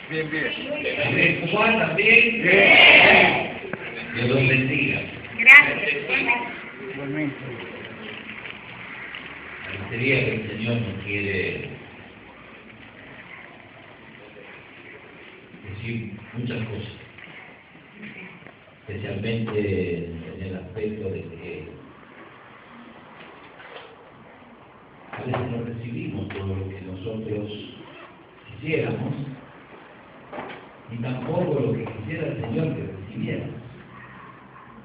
Bien, bien. Amén. Juan también. Bien. Dios los bendiga. Gracias. Igualmente. Parecería que el Señor nos quiere decir muchas cosas, especialmente en el aspecto de que a veces no recibimos todo lo que nosotros quisiéramos, ni tampoco lo que quisiera el Señor que recibiéramos.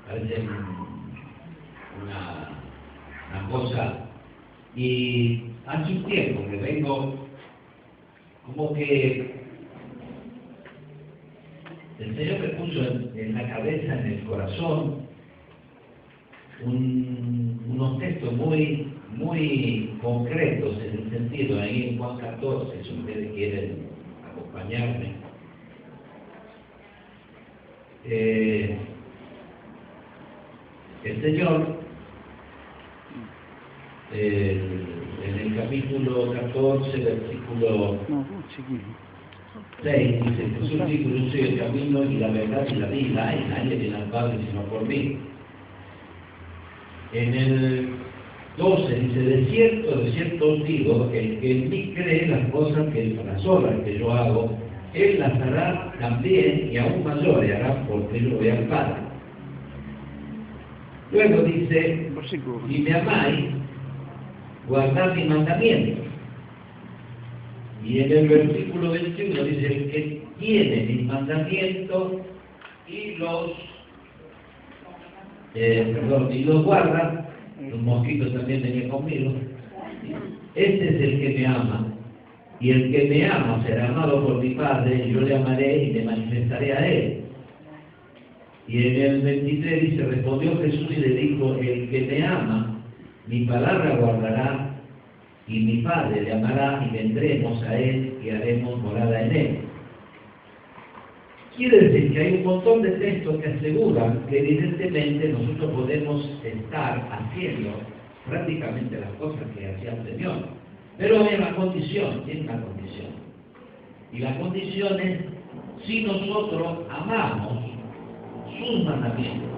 Parece una cosa. Y hace un tiempo que vengo, como que el Señor me puso en la cabeza, en el corazón, unos textos muy concretos en el sentido, ahí en Juan 14, si ustedes quieren acompañarme. El Señor, en el capítulo 14, versículo 6, dice: Jesús dijo: yo soy el camino y la verdad y la vida, y nadie viene al Padre sino por mí. En el 12 dice: de cierto os digo, el que en mí cree las cosas las obras que yo hago, él las hará también, y aún mayores hará, porque yo voy al Padre. Luego dice: si me amáis, guardad mis mandamientos. Y en el versículo 21 dice: el que tiene mis mandamientos y los guarda, los mosquitos también venían conmigo, este es el que me ama. Y el que me ama será amado por mi Padre, y yo le amaré y le manifestaré a él. Y en el 23 dice: respondió Jesús y le dijo: el que me ama, mi palabra guardará, y mi Padre le amará, y vendremos a él y haremos morada en él. Quiere decir que hay un montón de textos que aseguran que evidentemente nosotros podemos estar haciendo prácticamente las cosas que hacía el Señor. Pero hay una condición, tiene una condición. Y la condición es si nosotros amamos sus mandamientos.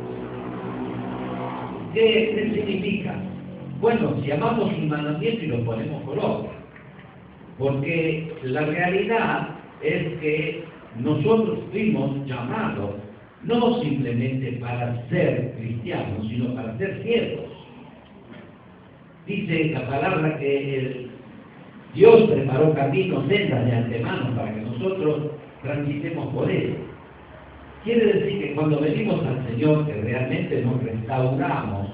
¿Qué significa? Bueno, si amamos sus mandamientos y los ponemos por obra. Porque la realidad es que nosotros fuimos llamados no simplemente para ser cristianos, sino para ser siervos. Dice la palabra que Dios preparó caminos, sendas de antemano para que nosotros transitemos por él. Quiere decir que cuando venimos al Señor, que realmente nos restauramos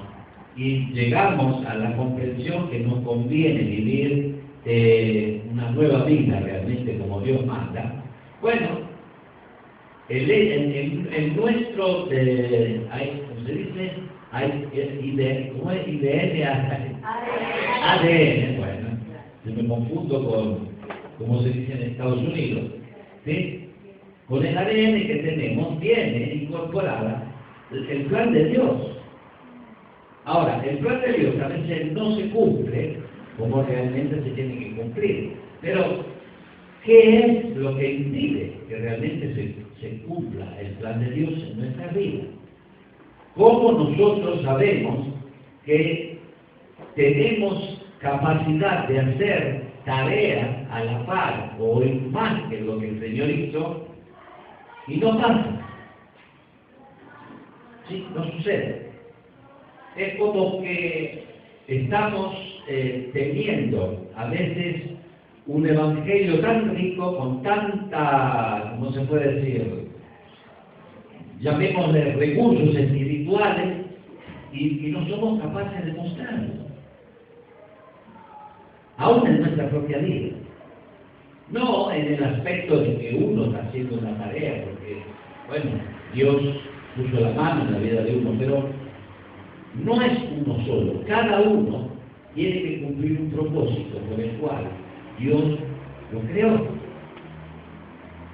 y llegamos a la comprensión que nos conviene vivir una nueva vida realmente como Dios manda, bueno, en nuestro, ¿cómo se dice? ¿Cómo es? IDN, ADN, bueno, yo me confundo con, como se dice en Estados Unidos, ¿sí? Con el ADN que tenemos viene incorporada el plan de Dios. Ahora, el plan de Dios a veces no se cumple como realmente se tiene que cumplir. Pero, ¿qué es lo que impide que realmente se cumpla el plan de Dios en nuestra vida? ¿Cómo nosotros sabemos que tenemos capacidad de hacer tareas a la par o más que lo que el Señor hizo y no pasa? Sí, no sucede. Es como que estamos teniendo a veces un evangelio tan rico, con tanta, ¿cómo se puede decir? Llamémosle recursos espirituales, y no somos capaces de mostrarlo. Aún en nuestra propia vida. No en el aspecto de que uno está haciendo una tarea, porque, bueno, Dios puso la mano en la vida de uno, pero no es uno solo. Cada uno tiene que cumplir un propósito por el cual Dios lo creó.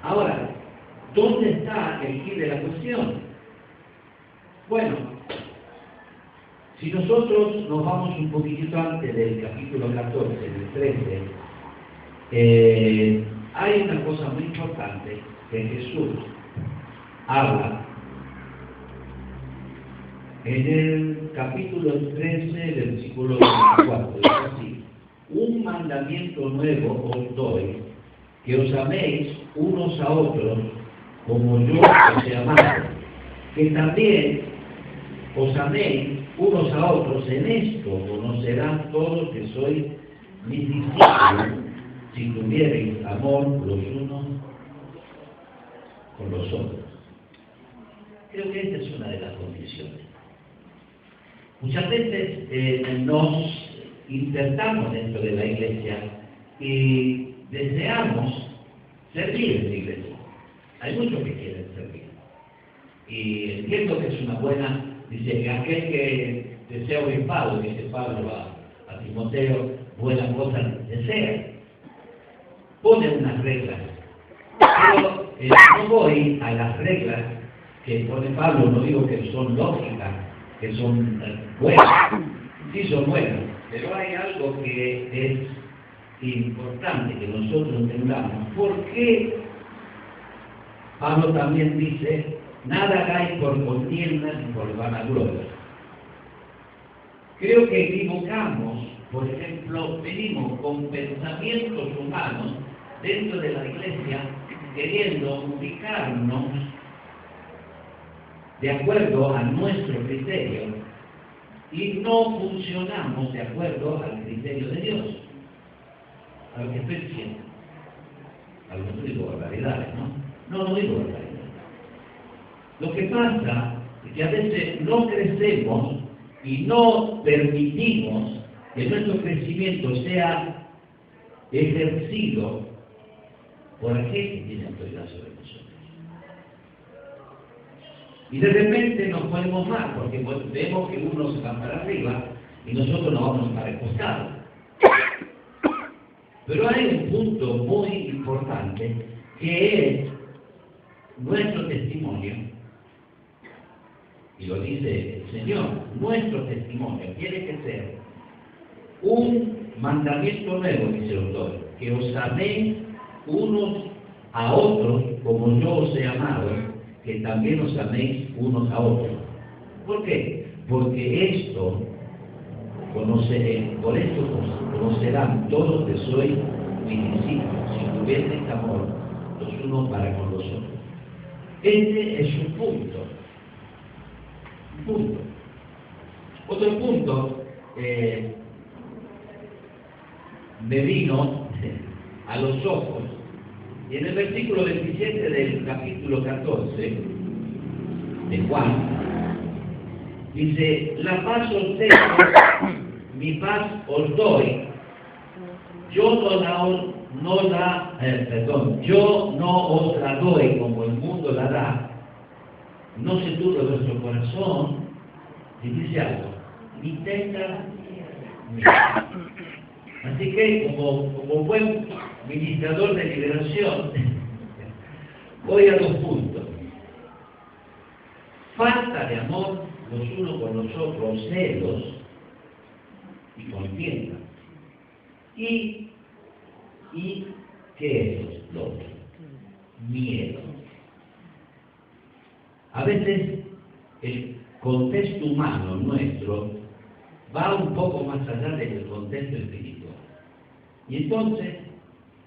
Ahora, ¿dónde está el quid de la cuestión? Bueno, si nosotros nos vamos un poquitito antes del capítulo 14, del 13, hay una cosa muy importante que Jesús habla en el capítulo 13, versículo 24. Dice así: un mandamiento nuevo os doy, que os améis unos a otros como yo os he amado, que también os améis unos a otros. En esto conocerán todos que sois mis discípulos, si tuviereis amor los unos con los otros. Creo que esta es una de las condiciones. Muchas veces nos insertamos dentro de la iglesia y deseamos servir en la iglesia. Hay muchos que quieren servir. Y entiendo que es una buena, dice que aquel que desea obispado, dice Pablo a Timoteo, buenas cosas desea. Pone unas reglas. Pero no voy a las reglas que pone Pablo, no digo que son lógicas, que son buenas, sí son buenas, pero hay algo que es importante que nosotros entendamos. ¿Por qué Pablo también dice, nada hagáis por contienda ni por vanagloria? Creo que equivocamos, por ejemplo, venimos con pensamientos humanos dentro de la iglesia, queriendo ubicarnos de acuerdo a nuestro criterio y no funcionamos de acuerdo al criterio de Dios. A lo que estoy diciendo. A lo que no digo barbaridades, ¿no? No digo barbaridades. Lo que pasa es que a veces no crecemos y no permitimos que nuestro crecimiento sea ejercido por aquel que tiene autoridad sobre nosotros. Y de repente nos ponemos mal, porque vemos que uno se va para arriba y nosotros nos vamos para el costado. Pero hay un punto muy importante que es nuestro testimonio, y lo dice el Señor, nuestro testimonio tiene que ser un mandamiento nuevo, dice el autor, que os améis unos a otros como yo os he amado, que también os améis unos a otros. ¿Por qué? Porque esto por esto conocerán todos que sois mis discípulos, si tuviereis amor los unos para con los otros. Este es un punto. Otro punto me vino a los ojos, y en el versículo 27 del capítulo 14 de Juan, dice, la paz os dejo, mi paz os doy, yo no os la doy como el mundo la da, no se turbe vuestro corazón, y dice algo, ni tenga miedo. Así que, como buen ministrador de liberación, voy a 2 puntos. Falta de amor los unos con los otros, celos y contienda. ¿Y qué es lo otro? Miedo. A veces el contexto humano nuestro va un poco más allá del contexto espiritual. Y entonces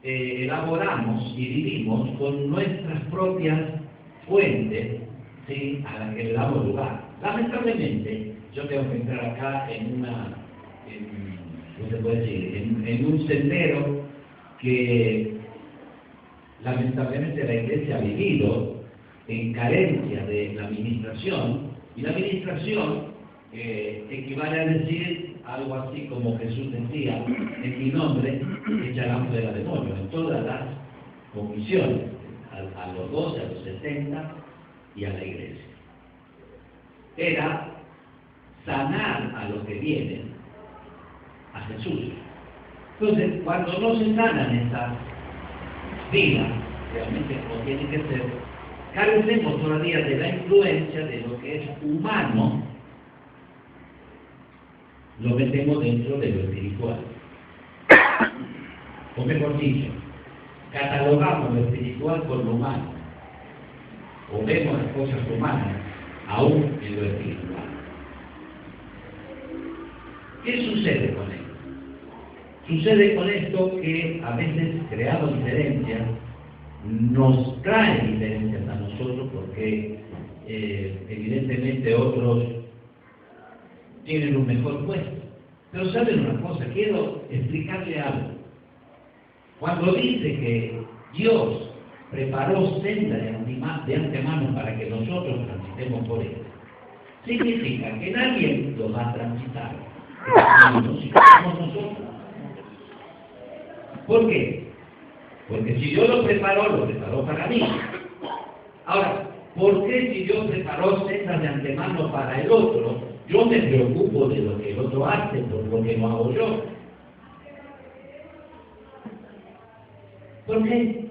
elaboramos y vivimos con nuestras propias fuentes, ¿sí?, a las que le damos lugar. Lamentablemente, yo tengo que entrar acá en un sendero que lamentablemente la Iglesia ha vivido en carencia de la administración, y la administración equivale a decir algo así como Jesús decía, en mi nombre echarán fuera demonios, en todas las comisiones, a los 12, a los 70 y a la iglesia. Era sanar a los que vienen a Jesús. Entonces, cuando no se sanan estas vidas, realmente como tiene que ser, carecemos todavía de la influencia de lo que es humano, lo metemos dentro de lo espiritual. O mejor dicho, catalogamos lo espiritual con lo humano, o vemos las cosas humanas aún en lo espiritual. ¿Qué sucede con esto? Sucede con esto que a veces creamos diferencias, nos trae diferencias a nosotros porque evidentemente otros tienen un mejor puesto. Pero saben una cosa, quiero explicarle algo. Cuando dice que Dios preparó senda de antemano para que nosotros transitemos por ella, significa que nadie lo va a transitar, somos nosotros. ¿Por qué? Porque si Dios lo preparó para mí. Ahora, ¿por qué si Dios preparó sendas de antemano para el otro, yo me preocupo de lo que el otro hace por lo que no hago yo? ¿Por qué?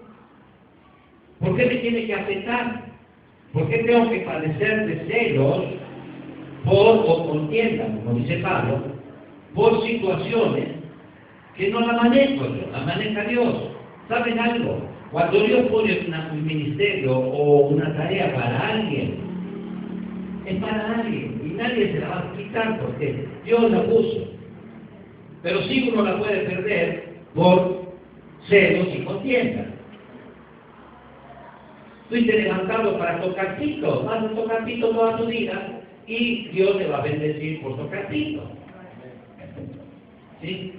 ¿Por qué me tiene que afectar? ¿Por qué tengo que padecer de celos o contienda, como dice Pablo, por situaciones que no la manejo yo, la maneja Dios? ¿Saben algo? Cuando Dios pone un ministerio o una tarea para alguien, es para alguien y nadie se la va a quitar porque Dios la puso. Pero sí uno la puede perder por celos y contiendas. Fuiste levantado para tocar pito, vas a tocar pito toda tu vida y Dios te va a bendecir por tocar pito. ¿Sí?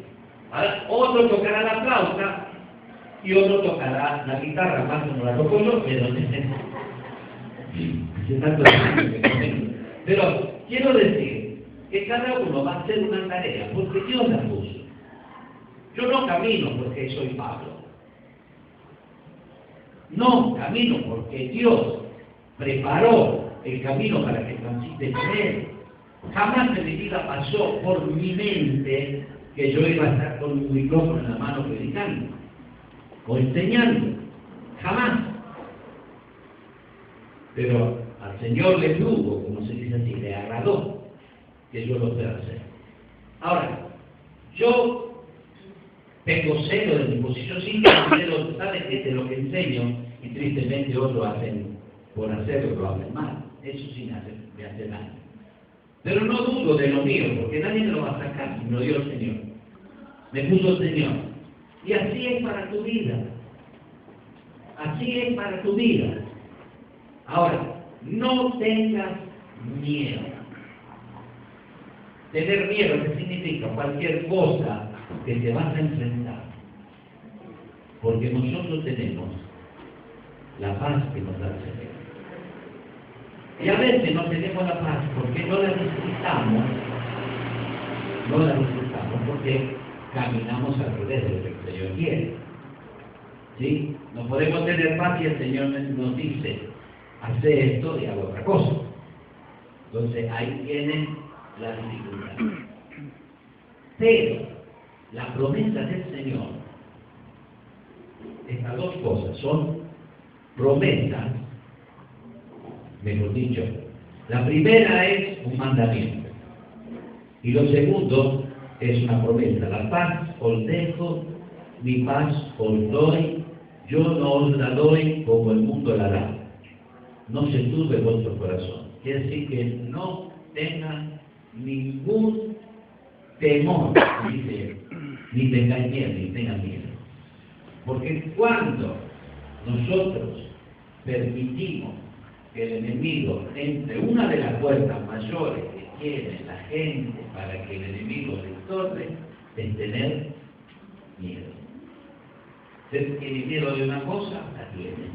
Ahora, otro tocará la flauta y otro tocará la guitarra, más no la toco yo, pero quiero decir que cada uno va a hacer una tarea porque Dios la puso. Yo no camino porque soy Pablo. No camino porque Dios preparó el camino para que transite por él. Jamás en mi vida pasó por mi mente que yo iba a estar con un micrófono en la mano predicando o enseñando. Jamás. Pero al Señor le plugo, como se dice así, le agradó que yo lo pueda hacer. Ahora, yo tengo celo de mi posición, sí, pero sabe que de lo que enseño, y tristemente otros hacen, por hacerlo, lo hacen mal. Eso sí me hace daño. Pero no dudo de lo mío, porque nadie me lo va a sacar, me lo dio el Señor. Me puso el Señor. Y así es para tu vida. Así es para tu vida. Ahora, no tengas miedo. Tener miedo, ¿qué significa? Cualquier cosa que te vas a enfrentar. Porque nosotros tenemos la paz que nos da el Señor. Y a veces no tenemos la paz porque no la disfrutamos. No la disfrutamos porque caminamos al revés de lo que el Señor quiere. ¿Sí? No podemos tener paz y el Señor nos dice, hace esto y hago otra cosa. Entonces ahí tienen la dificultad. Pero la promesa del Señor, estas dos cosas son promesas, mejor dicho. La primera es un mandamiento y lo segundo es una promesa. La paz os dejo, mi paz os doy, yo no os la doy como el mundo la da. No se turbe vuestro corazón. Quiere decir que no tengan ningún temor, dice, ni tengan miedo, ni tengan miedo. Porque cuando nosotros permitimos que el enemigo entre una de las puertas mayores que tiene la gente para que el enemigo le estorbe, es tener miedo. ¿Usted tiene miedo de una cosa? La tiene.